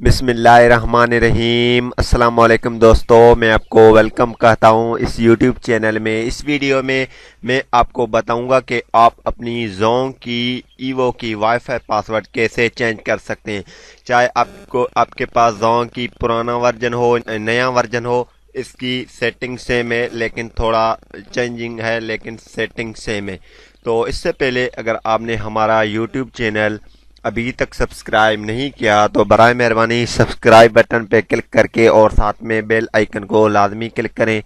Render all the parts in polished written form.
बिस्मिल्लाहिर्रहमानिर्रहीम। अस्सलाम वालेकुम दोस्तों, मैं आपको वेलकम कहता हूं इस यूट्यूब चैनल में। इस वीडियो में मैं आपको बताऊंगा कि आप अपनी जोन की ईवो की वाईफाई पासवर्ड कैसे चेंज कर सकते हैं। चाहे आपके पास जोन की पुराना वर्जन हो, नया वर्जन हो, इसकी सेटिंग सेम है लेकिन थोड़ा चेंजिंग है, लेकिन सेटिंग सेम है। तो इससे पहले अगर आपने हमारा यूट्यूब चैनल अभी तक सब्सक्राइब नहीं किया तो बराए मेहरबानी सब्सक्राइब बटन पे क्लिक करके और साथ में बेल आइकन को लाजमी क्लिक करें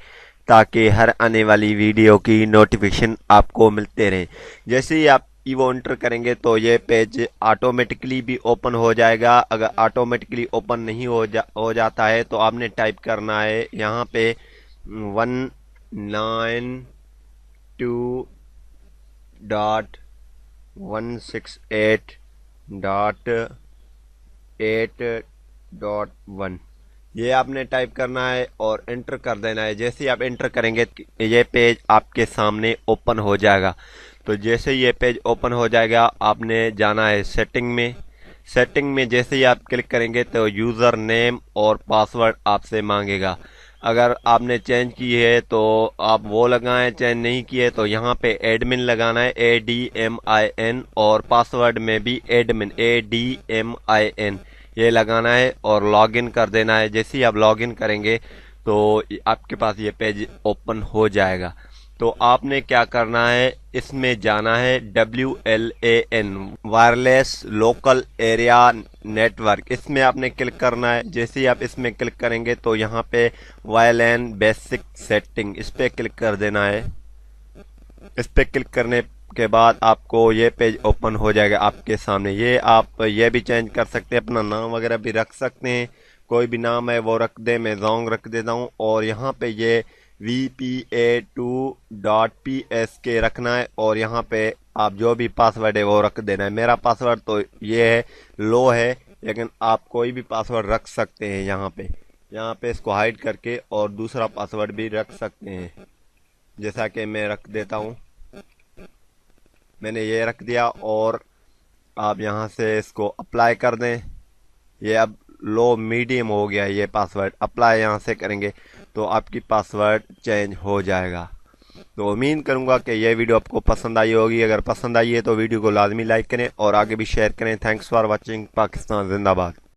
ताकि हर आने वाली वीडियो की नोटिफिकेशन आपको मिलते रहें। जैसे ही आप ईवो एंटर करेंगे तो ये पेज ऑटोमेटिकली भी ओपन हो जाएगा। अगर ऑटोमेटिकली ओपन नहीं हो जाता है तो आपने टाइप करना है यहाँ पे 192.168.8.1 ये आपने टाइप करना है और एंटर कर देना है। जैसे ही आप एंटर करेंगे ये पेज आपके सामने ओपन हो जाएगा। तो जैसे ये पेज ओपन हो जाएगा आपने जाना है सेटिंग में। सेटिंग में जैसे ही आप क्लिक करेंगे तो यूज़र नेम और पासवर्ड आपसे मांगेगा। अगर आपने चेंज की है तो आप वो लगाएं, चेंज नहीं किए तो यहाँ पे एडमिन लगाना है, ADMIN, और पासवर्ड में भी एडमिन ADMIN ये लगाना है और लॉगिन कर देना है। जैसे ही आप लॉगिन करेंगे तो आपके पास ये पेज ओपन हो जाएगा। तो आपने क्या करना है, इसमें जाना है WLAN wireless local area network, इसमें आपने क्लिक करना है। जैसे ही आप इसमें क्लिक करेंगे तो यहाँ पे WLAN बेसिक सेटिंग इस पे क्लिक कर देना है। इस पे क्लिक करने के बाद आपको ये पेज ओपन हो जाएगा आपके सामने। ये आप ये भी चेंज कर सकते हैं, अपना नाम वगैरह भी रख सकते हैं, कोई भी नाम है वो रख दे, मैं जोंग रख देता हूँ। और यहाँ पे ये VPA2.PSK रखना है और यहाँ पे आप जो भी पासवर्ड है वो रख देना है। मेरा पासवर्ड तो ये है, लो है, लेकिन आप कोई भी पासवर्ड रख सकते हैं। यहाँ पे इसको हाइड करके और दूसरा पासवर्ड भी रख सकते हैं, जैसा कि मैं रख देता हूँ। मैंने ये रख दिया और आप यहाँ से इसको अप्लाई कर दें। ये अब लो मीडियम हो गया ये पासवर्ड। अप्लाई यहाँ से करेंगे तो आपकी पासवर्ड चेंज हो जाएगा। तो उम्मीद करूंगा कि यह वीडियो आपको पसंद आई होगी। अगर पसंद आई है तो वीडियो को लाजमी लाइक करें और आगे भी शेयर करें। Thanks for watching. पाकिस्तान जिंदाबाद।